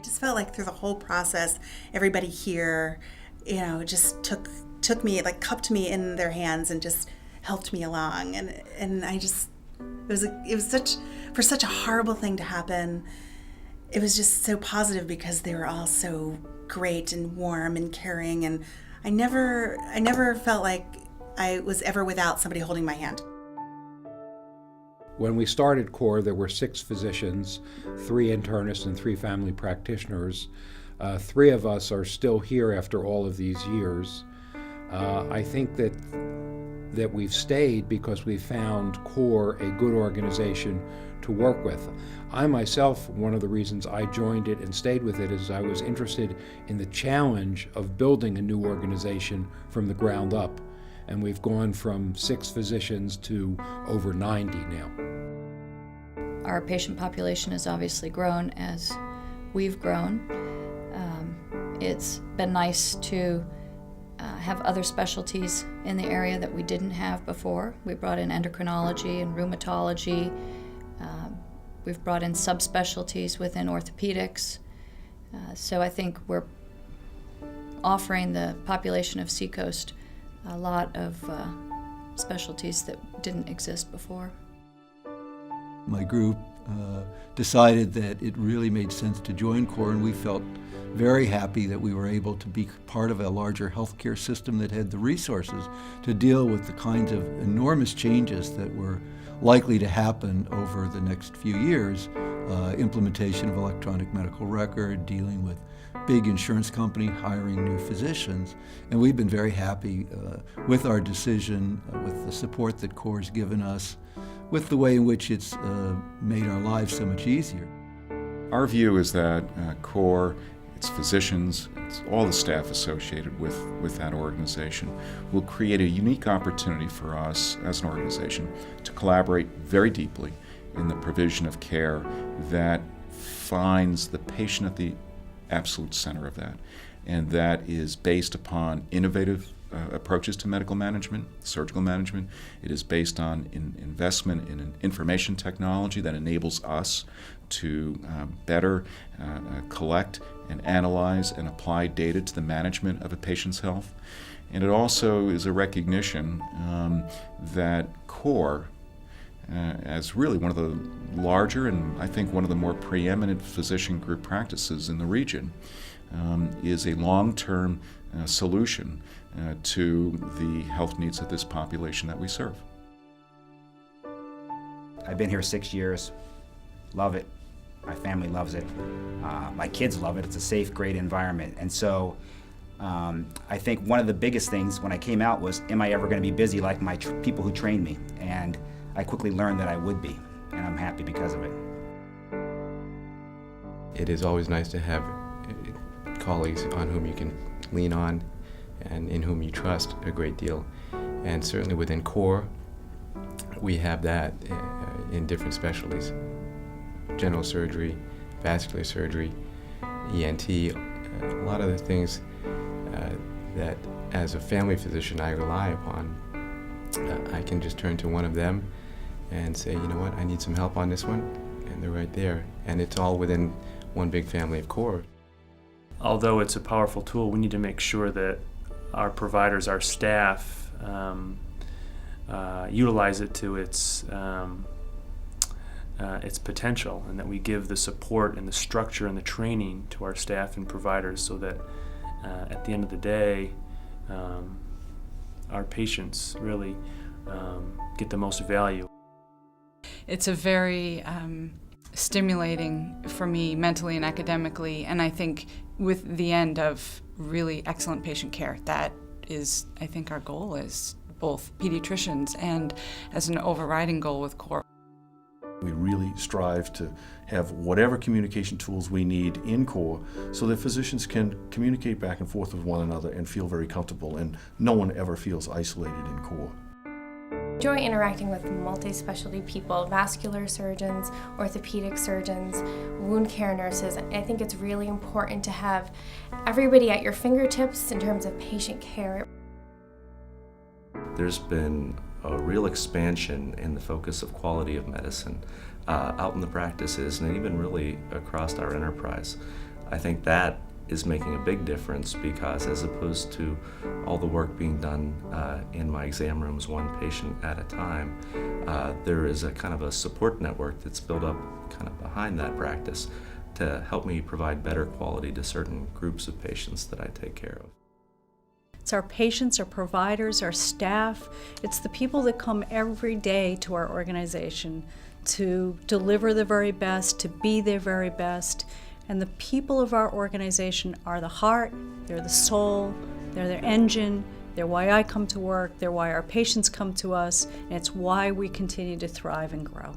just felt like through the whole process, everybody here, just took me, like cupped me in their hands and just helped me along. And I just, it was such a horrible thing to happen. It was just so positive because they were all so great and warm and caring, and I never felt like I was ever without somebody holding my hand. When we started CORE, there were 6 physicians, 3 internists and 3 family practitioners. 3 of us are still here after all of these years. I think that we've stayed because we found CORE a good organization to work with. I myself, one of the reasons I joined it and stayed with it is I was interested in the challenge of building a new organization from the ground up. And we've gone from 6 physicians to over 90 now. Our patient population has obviously grown as we've grown. It's been nice to have other specialties in the area that we didn't have before. We brought in endocrinology and rheumatology. We've brought in subspecialties within orthopedics. So I think we're offering the population of Seacoast a lot of specialties that didn't exist before. My group decided that it really made sense to join CORE, and we felt very happy that we were able to be part of a larger healthcare system that had the resources to deal with the kinds of enormous changes that were likely to happen over the next few years. Implementation of electronic medical record, dealing with big insurance company hiring new physicians, and we've been very happy with our decision, with the support that CORE has given us, with the way in which it's made our lives so much easier. Our view is that CORE, its physicians, it's all the staff associated with that organization, will create a unique opportunity for us as an organization to collaborate very deeply in the provision of care that finds the patient at the absolute center of that, and that is based upon innovative approaches to medical management, surgical management. It is based on investment in an information technology that enables us to better collect and analyze and apply data to the management of a patient's health. And it also is a recognition that CORE, as really one of the larger and I think one of the more preeminent physician group practices in the region, is a long-term solution to the health needs of this population that we serve. I've been here 6 years, love it. My family loves it. My kids love it. It's a safe, great environment. And so I think one of the biggest things when I came out was, am I ever going to be busy like my people who trained me? And I quickly learned that I would be, and I'm happy because of it. It is always nice to have colleagues on whom you can lean on and in whom you trust a great deal. And certainly within CORE, we have that in different specialties. General surgery, vascular surgery, ENT, a lot of the things that as a family physician I rely upon. I can just turn to one of them and say, you know what, I need some help on this one, and they're right there. And it's all within one big family of CORE. Although it's a powerful tool, we need to make sure that our providers, our staff, utilize it to its potential, and that we give the support and the structure and the training to our staff and providers so that at the end of the day, our patients really get the most value. It's a very stimulating for me mentally and academically, and I think with the end of really excellent patient care. That is, I think, our goal as both pediatricians and as an overriding goal with CORE. We really strive to have whatever communication tools we need in CORE so that physicians can communicate back and forth with one another and feel very comfortable, and no one ever feels isolated in CORE. I enjoy interacting with multi-specialty people, vascular surgeons, orthopedic surgeons, wound care nurses. I think it's really important to have everybody at your fingertips in terms of patient care. There's been a real expansion in the focus of quality of medicine out in the practices and even really across our enterprise. I think that is making a big difference, because as opposed to all the work being done in my exam rooms, one patient at a time, there is a kind of a support network that's built up kind of behind that practice to help me provide better quality to certain groups of patients that I take care of. It's our patients, our providers, our staff. It's the people that come every day to our organization to deliver the very best, to be their very best. And the people of our organization are the heart, they're the soul, they're their engine, they're why I come to work, they're why our patients come to us, and it's why we continue to thrive and grow.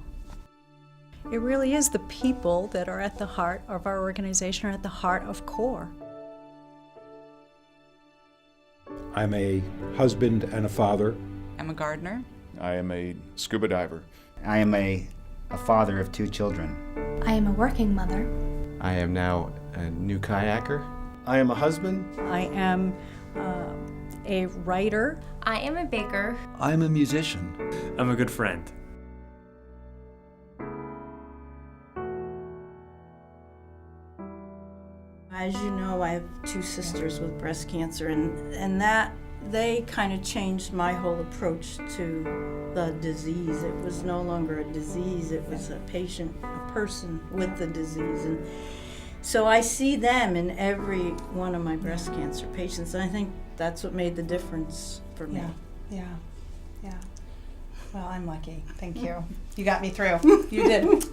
It really is the people that are at the heart of our organization, or at the heart of CORE. I'm a husband and a father. I'm a gardener. I am a scuba diver. I am a father of 2 children. I am a working mother. I am now a new kayaker. I am a husband. I am a writer. I am a baker. I'm a musician. I'm a good friend. As you know, I have 2 sisters with breast cancer, and that they kind of changed my whole approach to the disease. It was no longer a disease, it was a patient, a person with the disease. And so I see them in every one of my breast cancer patients, and I think that's what made the difference for me. Yeah. Well, I'm lucky. Thank you. You got me through. You did.